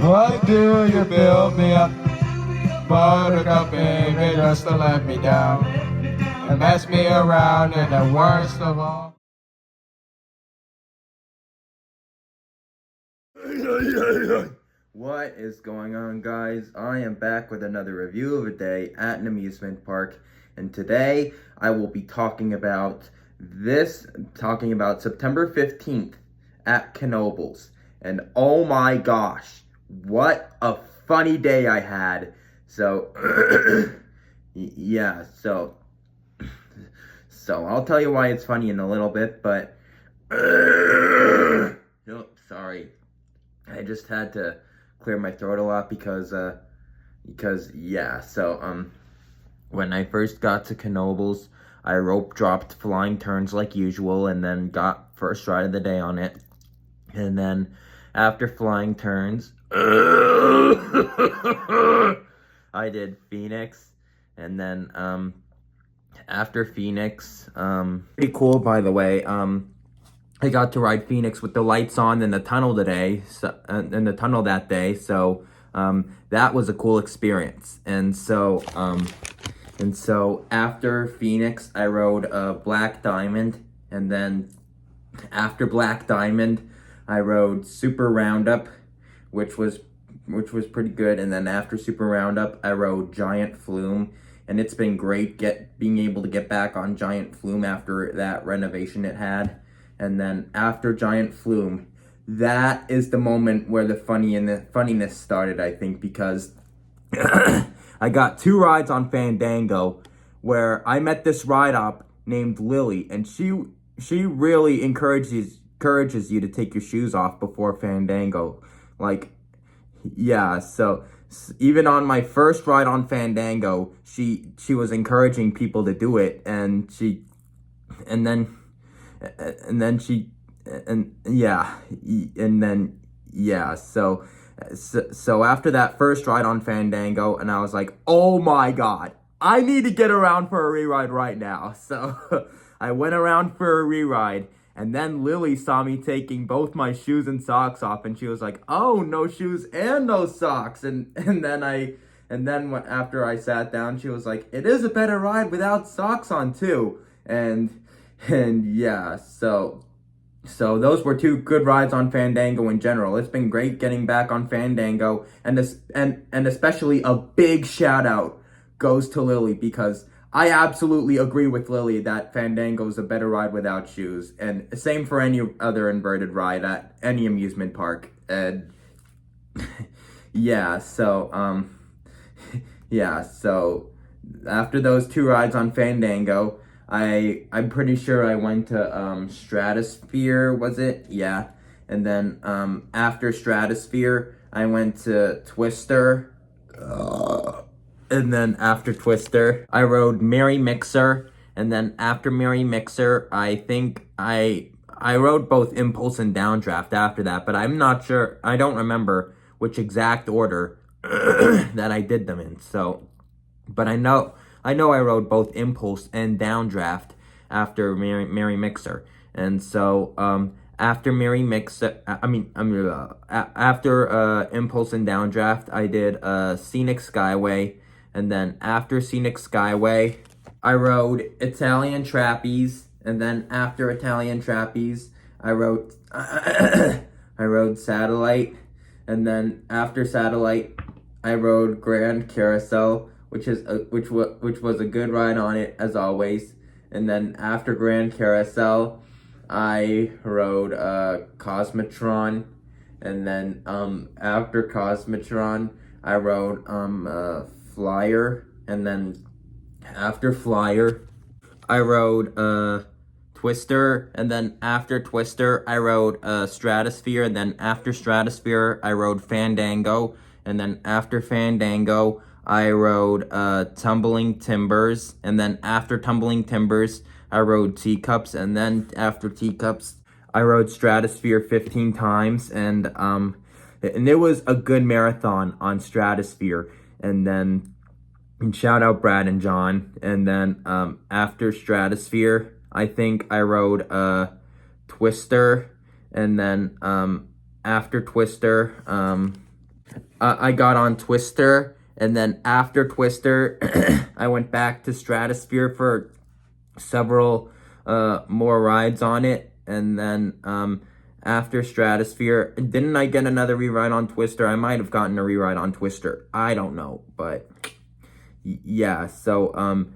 Why do you build me up? Buttercup, baby, just to let me down and mess me around, and the worst of all. What is going on, guys? I am back with another review of a day at an amusement park, and today I will be talking about September 15th at Knoebels. And oh my gosh, what a funny day I had. So yeah, so I'll tell you why it's funny in a little bit, but oh, sorry. I just had to clear my throat a lot because yeah, so when I first got to Knoebels, I rope dropped flying turns like usual, and then got first ride of the day on it. And then after flying turns I did Phoenix, and then after Phoenix, pretty cool, by the way. I got to ride Phoenix with the lights on in the tunnel today, in the tunnel that day. So that was a cool experience. And so after Phoenix, I rode Black Diamond, and then after Black Diamond, I rode Super Roundup, which was pretty good. And then after Super Roundup, I rode Giant Flume, and it's been great being able to get back on Giant Flume after that renovation it had. And then after Giant Flume, that is the moment where the funniness started, I think, because I got two rides on Fandango where I met this ride op named Lily, and she really encourages you to take your shoes off before Fandango. Like, yeah, so even on my first ride on Fandango, she was encouraging people to do it, and so after that first ride on Fandango, and I was like, oh my god, I need to get around for a re-ride right now. So I went around for a re-ride, and then Lily saw me taking both my shoes and socks off, and she was like, oh, no shoes and no socks. And then after I sat down, she was like, it is a better ride without socks on too. And yeah, so those were two good rides on Fandango in general. It's been great getting back on Fandango, and especially a big shout out goes to Lily, because I absolutely agree with Lily that Fandango is a better ride without shoes, and same for any other inverted ride at any amusement park. And yeah, so after those two rides on Fandango, I'm pretty sure I went to Stratosphere, was it? Yeah. And then after Stratosphere, I went to Twister. And then after Twister, I rode Merry Mixer. And then after Merry Mixer, I think I rode both Impulse and Downdraft after that, but I'm not sure. I don't remember which exact order that I did them in. So, but I know I rode both Impulse and Downdraft after Merry Mixer. And so after Merry Mixer, after Impulse and Downdraft, I did Scenic Skyway. And then after Scenic Skyway, I rode Italian Trapeze. And then after Italian Trapeze, I rode Satellite. And then after Satellite, I rode Grand Carousel, which was a good ride on it as always. And then after Grand Carousel, I rode Cosmotron, and then after Cosmotron, I rode Flyer, and then after Flyer, I rode Twister, and then after Twister, I rode Stratosphere, and then after Stratosphere, I rode Fandango, and then after Fandango, I rode Tumbling Timbers, and then after Tumbling Timbers, I rode Teacups, and then after Teacups, I rode Stratosphere 15 times, and it was a good marathon on Stratosphere. And shout out Brad and John. And then after Stratosphere, I think I rode Twister, and then after Twister, I got on Twister, and then after Twister, I went back to Stratosphere for several more rides on it, and then after Stratosphere, didn't I get another rewrite on Twister? I might have gotten a rewrite on Twister. I don't know, but yeah. So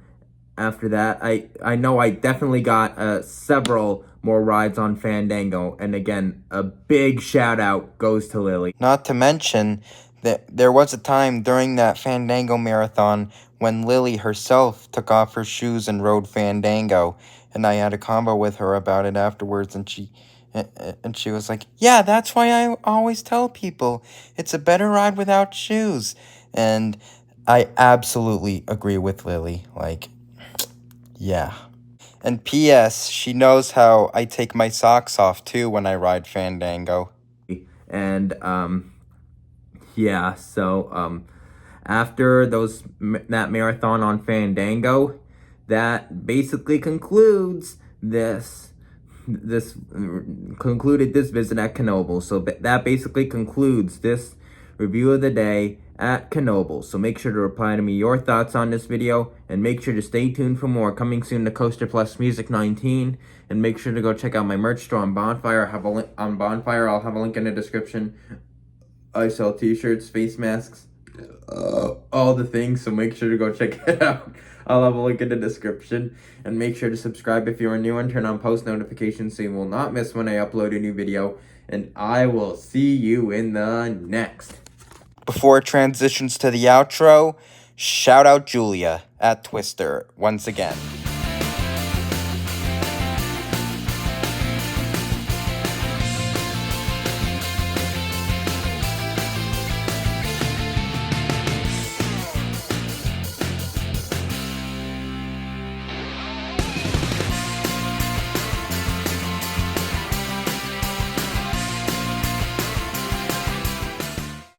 after that, I know I definitely got several more rides on Fandango, and again, a big shout out goes to Lily. Not to mention that there was a time during that Fandango marathon when Lily herself took off her shoes and rode Fandango, and I had a convo with her about it afterwards, and she was like, "Yeah, that's why I always tell people it's a better ride without shoes." And I absolutely agree with Lily. Like, yeah. And P.S., she knows how I take my socks off too when I ride Fandango. And yeah, so after that marathon on Fandango, that basically concludes this concluded this visit at Knoebels. So that basically concludes this review of the day at Knoebels. So make sure to reply to me your thoughts on this video, and make sure to stay tuned for more coming soon to Coaster Plus Music 19. And make sure to go check out my merch store on Bonfire. I'll have a link in the description. I sell t-shirts, face masks, all the things, so make sure to go check it out. I'll have a link in the description. And make sure to subscribe if you're new and turn on post notifications so you will not miss when I upload a new video. And I will see you in the next. Before it transitions to the outro, shout out Julia at Twister once again.